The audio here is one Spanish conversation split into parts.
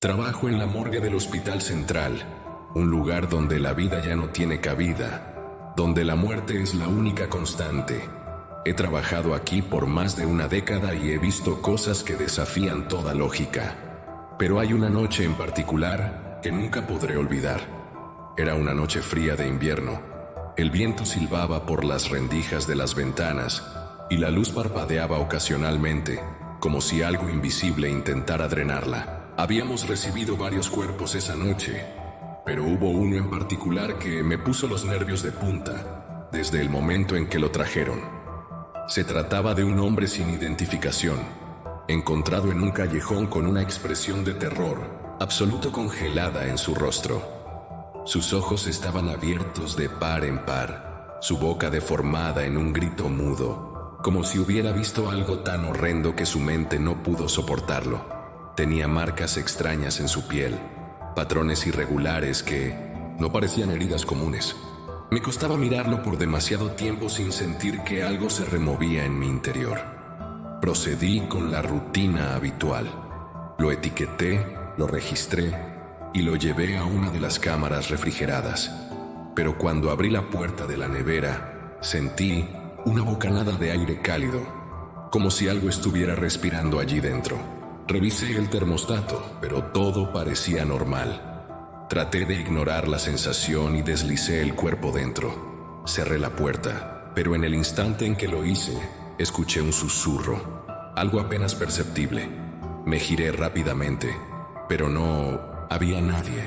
Trabajo en la morgue del Hospital Central, un lugar donde la vida ya no tiene cabida, donde la muerte es la única constante. He trabajado aquí por más de una década y he visto cosas que desafían toda lógica. Pero hay una noche en particular que nunca podré olvidar. Era una noche fría de invierno. El viento silbaba por las rendijas de las ventanas y la luz parpadeaba ocasionalmente, como si algo invisible intentara drenarla. Habíamos recibido varios cuerpos esa noche, pero hubo uno en particular que me puso los nervios de punta desde el momento en que lo trajeron. Se trataba de un hombre sin identificación, encontrado en un callejón con una expresión de terror absoluto congelada en su rostro. Sus ojos estaban abiertos de par en par, su boca deformada en un grito mudo, como si hubiera visto algo tan horrendo que su mente no pudo soportarlo. Tenía marcas extrañas en su piel, patrones irregulares que no parecían heridas comunes. Me costaba mirarlo por demasiado tiempo sin sentir que algo se removía en mi interior. Procedí con la rutina habitual. Lo etiqueté, lo registré y lo llevé a una de las cámaras refrigeradas. Pero cuando abrí la puerta de la nevera, sentí una bocanada de aire cálido, como si algo estuviera respirando allí dentro. Revisé el termostato, pero todo parecía normal. Traté de ignorar la sensación y deslicé el cuerpo dentro. Cerré la puerta, pero en el instante en que lo hice, escuché un susurro, algo apenas perceptible. Me giré rápidamente, pero no había nadie.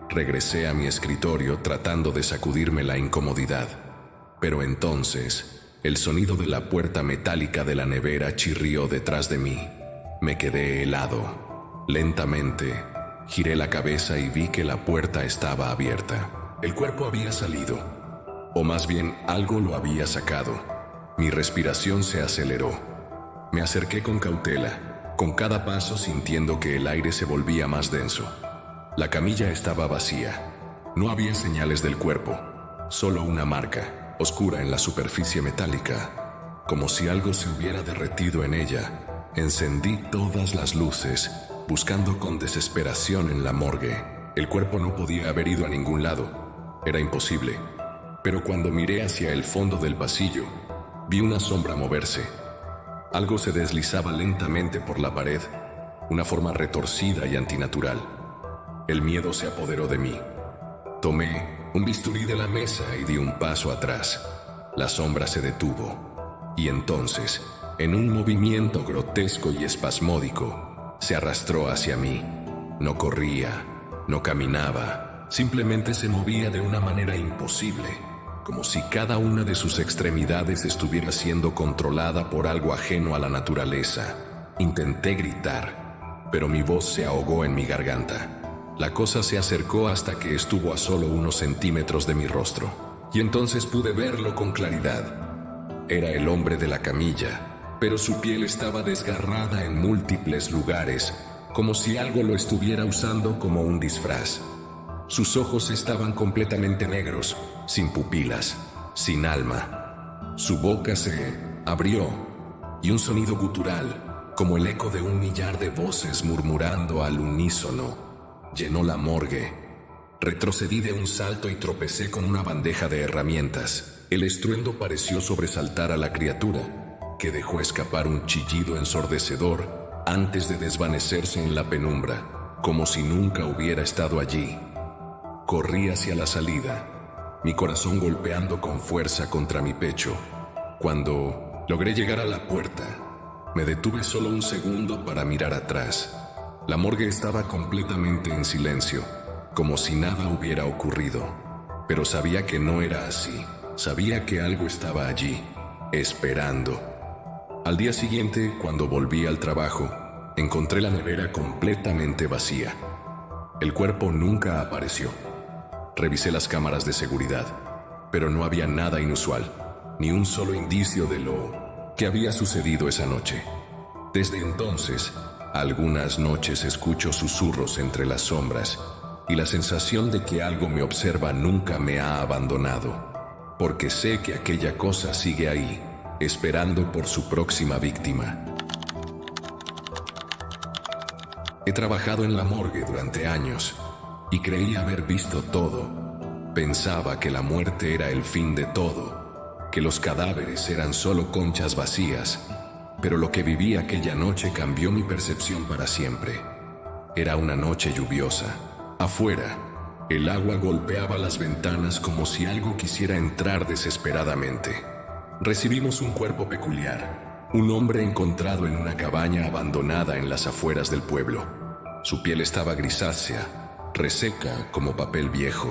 Regresé a mi escritorio tratando de sacudirme la incomodidad. Pero entonces, el sonido de la puerta metálica de la nevera chirrió detrás de mí. Me quedé helado. Lentamente, giré la cabeza y vi que la puerta estaba abierta. El cuerpo había salido, o más bien algo lo había sacado. Mi respiración se aceleró. Me acerqué con cautela, con cada paso sintiendo que el aire se volvía más denso. La camilla estaba vacía. No había señales del cuerpo, solo una marca, oscura en la superficie metálica, como si algo se hubiera derretido en ella. Encendí todas las luces, buscando con desesperación en la morgue. El cuerpo no podía haber ido a ningún lado. Era imposible. Pero cuando miré hacia el fondo del pasillo, vi una sombra moverse. Algo se deslizaba lentamente por la pared, una forma retorcida y antinatural. El miedo se apoderó de mí. Tomé un bisturí de la mesa y di un paso atrás. La sombra se detuvo. Y entonces, en un movimiento grotesco y espasmódico, se arrastró hacia mí. No corría, no caminaba, simplemente se movía de una manera imposible, como si cada una de sus extremidades estuviera siendo controlada por algo ajeno a la naturaleza. Intenté gritar, pero mi voz se ahogó en mi garganta. La cosa se acercó hasta que estuvo a solo unos centímetros de mi rostro, y entonces pude verlo con claridad. Era el hombre de la camilla, pero su piel estaba desgarrada en múltiples lugares, como si algo lo estuviera usando como un disfraz. Sus ojos estaban completamente negros, sin pupilas, sin alma. Su boca se abrió, y un sonido gutural, como el eco de un millar de voces murmurando al unísono, llenó la morgue. Retrocedí de un salto y tropecé con una bandeja de herramientas. El estruendo pareció sobresaltar a la criatura, que dejó escapar un chillido ensordecedor antes de desvanecerse en la penumbra, como si nunca hubiera estado allí. Corrí hacia la salida, mi corazón golpeando con fuerza contra mi pecho. Cuando logré llegar a la puerta, me detuve solo un segundo para mirar atrás. La morgue estaba completamente en silencio, como si nada hubiera ocurrido. Pero sabía que no era así. Sabía que algo estaba allí, esperando. Al día siguiente, cuando volví al trabajo, encontré la nevera completamente vacía. El cuerpo nunca apareció. Revisé las cámaras de seguridad, pero no había nada inusual, ni un solo indicio de lo que había sucedido esa noche. Desde entonces, algunas noches escucho susurros entre las sombras, y la sensación de que algo me observa nunca me ha abandonado, porque sé que aquella cosa sigue ahí, esperando por su próxima víctima. He trabajado en la morgue durante años y creí haber visto todo. Pensaba que la muerte era el fin de todo, que los cadáveres eran solo conchas vacías, pero lo que viví aquella noche cambió mi percepción para siempre. Era una noche lluviosa. Afuera, el agua golpeaba las ventanas como si algo quisiera entrar desesperadamente. Recibimos un cuerpo peculiar, un hombre encontrado en una cabaña abandonada en las afueras del pueblo. Su piel estaba grisácea, reseca como papel viejo,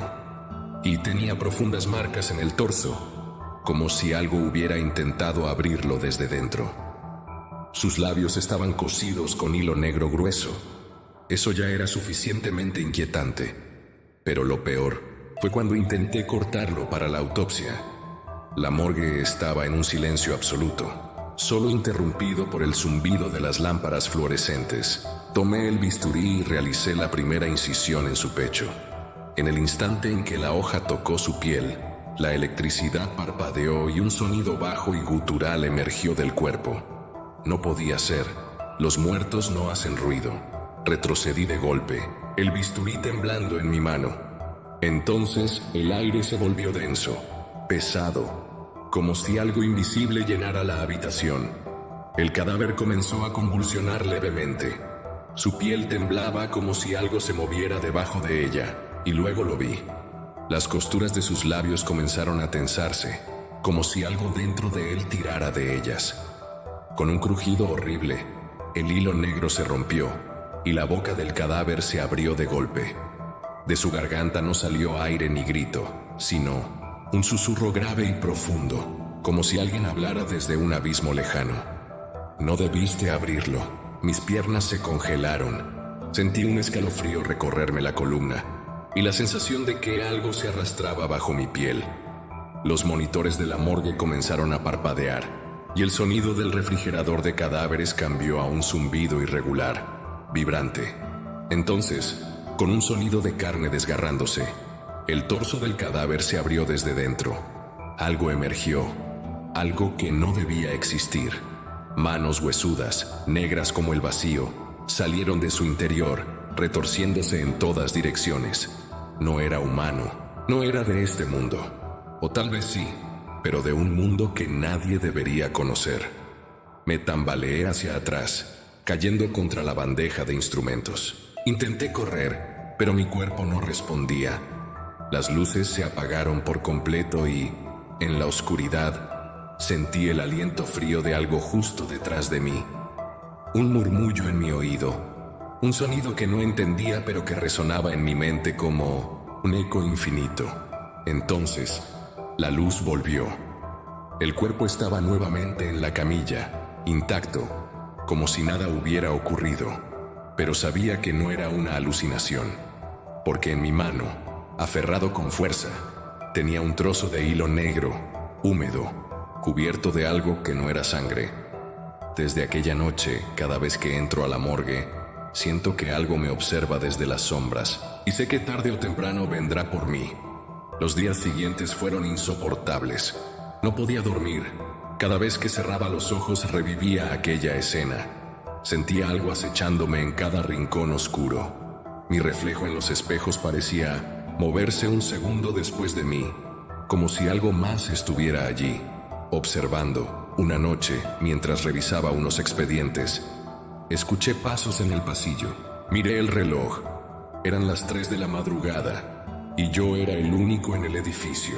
y tenía profundas marcas en el torso, como si algo hubiera intentado abrirlo desde dentro. Sus labios estaban cosidos con hilo negro grueso. Eso ya era suficientemente inquietante, pero lo peor fue cuando intenté cortarlo para la autopsia. La morgue estaba en un silencio absoluto, solo interrumpido por el zumbido de las lámparas fluorescentes. Tomé el bisturí y realicé la primera incisión en su pecho. En el instante en que la hoja tocó su piel, la electricidad parpadeó y un sonido bajo y gutural emergió del cuerpo. No podía ser. Los muertos no hacen ruido. Retrocedí de golpe, el bisturí temblando en mi mano. Entonces el aire se volvió denso, pesado, como si algo invisible llenara la habitación. El cadáver comenzó a convulsionar levemente. Su piel temblaba como si algo se moviera debajo de ella, y luego lo vi. Las costuras de sus labios comenzaron a tensarse, como si algo dentro de él tirara de ellas. Con un crujido horrible, el hilo negro se rompió, y la boca del cadáver se abrió de golpe. De su garganta no salió aire ni grito, sino un susurro grave y profundo, como si alguien hablara desde un abismo lejano. No debiste abrirlo. Mis piernas se congelaron. Sentí un escalofrío recorrerme la columna y la sensación de que algo se arrastraba bajo mi piel. Los monitores de la morgue comenzaron a parpadear y el sonido del refrigerador de cadáveres cambió a un zumbido irregular, vibrante. Entonces, con un sonido de carne desgarrándose, el torso del cadáver se abrió desde dentro. Algo emergió, algo que no debía existir. Manos huesudas, negras como el vacío, salieron de su interior, retorciéndose en todas direcciones. No era humano, no era de este mundo. O tal vez sí, pero de un mundo que nadie debería conocer. Me tambaleé hacia atrás, cayendo contra la bandeja de instrumentos. Intenté correr, pero mi cuerpo no respondía. Las luces se apagaron por completo y, en la oscuridad, sentí el aliento frío de algo justo detrás de mí. Un murmullo en mi oído, un sonido que no entendía pero que resonaba en mi mente como un eco infinito. Entonces, la luz volvió. El cuerpo estaba nuevamente en la camilla, intacto, como si nada hubiera ocurrido, pero sabía que no era una alucinación, porque en mi mano, aferrado con fuerza, tenía un trozo de hilo negro, húmedo, cubierto de algo que no era sangre. Desde aquella noche, cada vez que entro a la morgue, siento que algo me observa desde las sombras, y sé que tarde o temprano vendrá por mí. Los días siguientes fueron insoportables. No podía dormir. Cada vez que cerraba los ojos revivía aquella escena. Sentía algo acechándome en cada rincón oscuro. Mi reflejo en los espejos parecía moverse un segundo después de mí, como si algo más estuviera allí, observando. Una noche, mientras revisaba unos expedientes, escuché pasos en el pasillo. Miré el reloj. Eran las 3 de la madrugada, y yo era el único en el edificio.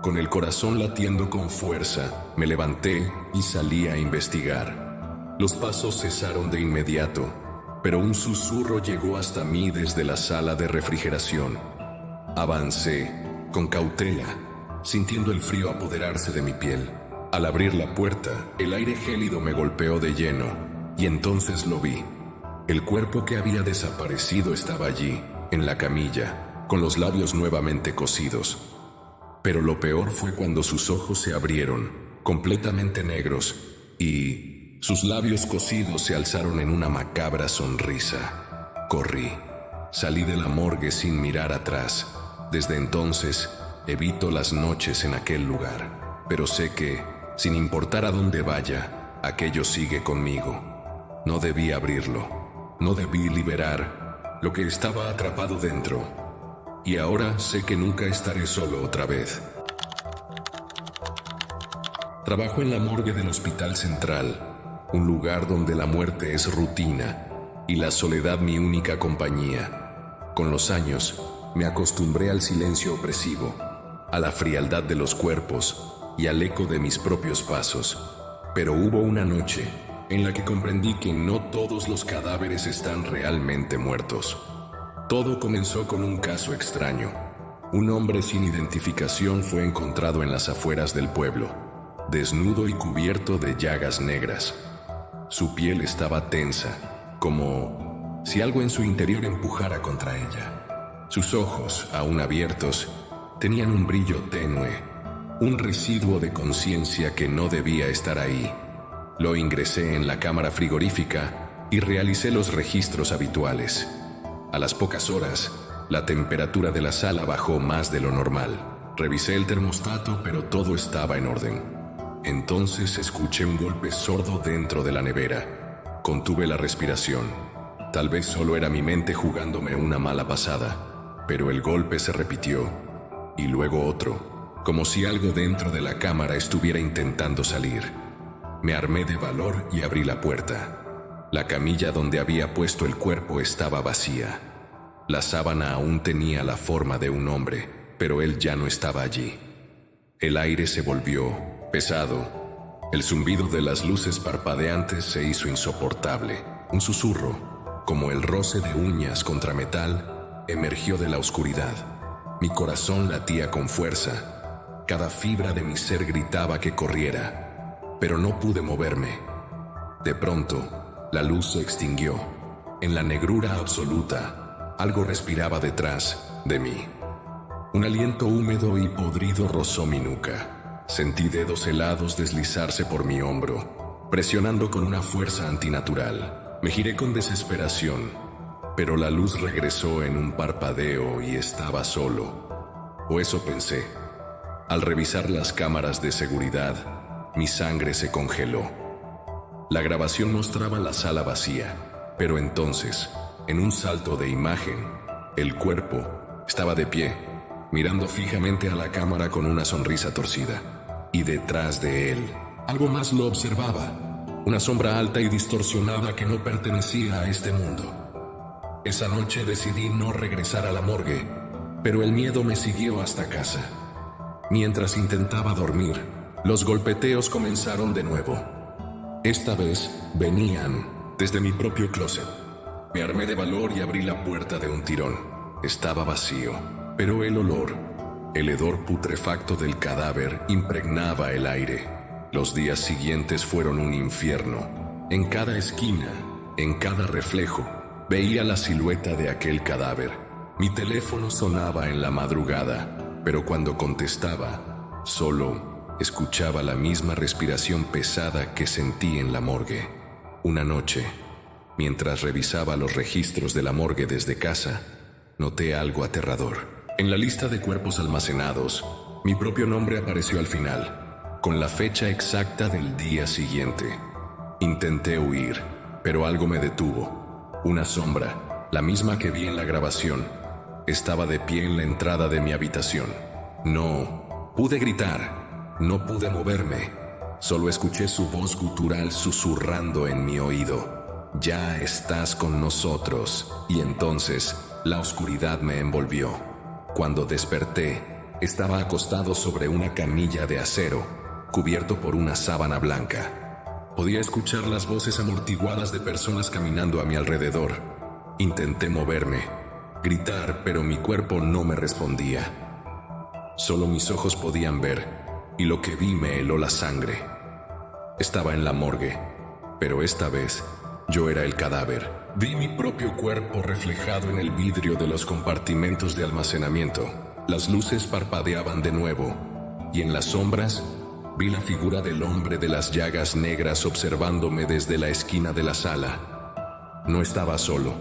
Con el corazón latiendo con fuerza, me levanté y salí a investigar. Los pasos cesaron de inmediato, pero un susurro llegó hasta mí desde la sala de refrigeración. Avancé, con cautela, sintiendo el frío apoderarse de mi piel. Al abrir la puerta, el aire gélido me golpeó de lleno, y entonces lo vi. El cuerpo que había desaparecido estaba allí, en la camilla, con los labios nuevamente cosidos. Pero lo peor fue cuando sus ojos se abrieron, completamente negros, y sus labios cosidos se alzaron en una macabra sonrisa. Corrí. Salí de la morgue sin mirar atrás. Desde entonces, evito las noches en aquel lugar. Pero sé que, sin importar a dónde vaya, aquello sigue conmigo. No debí abrirlo. No debí liberar lo que estaba atrapado dentro. Y ahora sé que nunca estaré solo otra vez. Trabajo en la morgue del Hospital Central, un lugar donde la muerte es rutina y la soledad mi única compañía. Con los años, me acostumbré al silencio opresivo, a la frialdad de los cuerpos y al eco de mis propios pasos. Pero hubo una noche en la que comprendí que no todos los cadáveres están realmente muertos. Todo comenzó con un caso extraño. Un hombre sin identificación fue encontrado en las afueras del pueblo, desnudo y cubierto de llagas negras. Su piel estaba tensa, como si algo en su interior empujara contra ella. Sus ojos, aún abiertos, tenían un brillo tenue, un residuo de conciencia que no debía estar ahí. Lo ingresé en la cámara frigorífica y realicé los registros habituales. A las pocas horas, la temperatura de la sala bajó más de lo normal. Revisé el termostato, pero todo estaba en orden. Entonces escuché un golpe sordo dentro de la nevera. Contuve la respiración. Tal vez solo era mi mente jugándome una mala pasada, pero el golpe se repitió, y luego otro, como si algo dentro de la cámara estuviera intentando salir. Me armé de valor y abrí la puerta. La camilla donde había puesto el cuerpo estaba vacía. La sábana aún tenía la forma de un hombre, pero él ya no estaba allí. El aire se volvió pesado. El zumbido de las luces parpadeantes se hizo insoportable. Un susurro, como el roce de uñas contra metal, emergió de la oscuridad. Mi corazón latía con fuerza. Cada fibra de mi ser gritaba que corriera, pero no pude moverme. De pronto, la luz se extinguió. En la negrura absoluta, algo respiraba detrás de mí. Un aliento húmedo y podrido rozó mi nuca. Sentí dedos helados deslizarse por mi hombro, presionando con una fuerza antinatural. Me giré con desesperación, pero la luz regresó en un parpadeo y estaba solo. O eso pensé. Al revisar las cámaras de seguridad, mi sangre se congeló. La grabación mostraba la sala vacía, pero entonces, en un salto de imagen, el cuerpo estaba de pie, mirando fijamente a la cámara con una sonrisa torcida. Y detrás de él, algo más lo observaba, una sombra alta y distorsionada que no pertenecía a este mundo. Esa noche decidí no regresar a la morgue, pero el miedo me siguió hasta casa. Mientras intentaba dormir, los golpeteos comenzaron de nuevo. Esta vez venían desde mi propio closet. Me armé de valor y abrí la puerta de un tirón. Estaba vacío, pero el hedor putrefacto del cadáver impregnaba el aire. Los días siguientes fueron un infierno. En cada esquina, en cada reflejo, veía la silueta de aquel cadáver. Mi teléfono sonaba en la madrugada, pero cuando contestaba, solo escuchaba la misma respiración pesada que sentí en la morgue. Una noche, mientras revisaba los registros de la morgue desde casa, noté algo aterrador. En la lista de cuerpos almacenados, mi propio nombre apareció al final, con la fecha exacta del día siguiente. Intenté huir, pero algo me detuvo. Una sombra, la misma que vi en la grabación, estaba de pie en la entrada de mi habitación. No pude gritar, no pude moverme. Solo escuché su voz gutural susurrando en mi oído. Ya estás con nosotros. Y entonces, la oscuridad me envolvió. Cuando desperté, estaba acostado sobre una camilla de acero, cubierto por una sábana blanca. Podía escuchar las voces amortiguadas de personas caminando a mi alrededor. Intenté moverme, gritar, pero mi cuerpo no me respondía. Solo mis ojos podían ver, y lo que vi me heló la sangre. Estaba en la morgue, pero esta vez yo era el cadáver. Vi mi propio cuerpo reflejado en el vidrio de los compartimentos de almacenamiento. Las luces parpadeaban de nuevo, y en las sombras vi la figura del hombre de las llagas negras observándome desde la esquina de la sala. No estaba solo.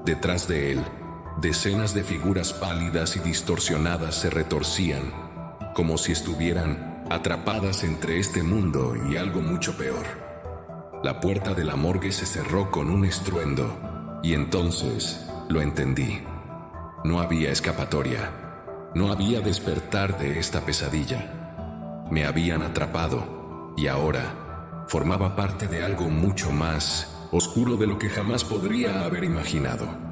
Detrás de él, decenas de figuras pálidas y distorsionadas se retorcían, como si estuvieran atrapadas entre este mundo y algo mucho peor. La puerta de la morgue se cerró con un estruendo, Y entonces lo entendí. No había escapatoria. No había despertar de esta pesadilla. Me habían atrapado y ahora formaba parte de algo mucho más oscuro de lo que jamás podría haber imaginado.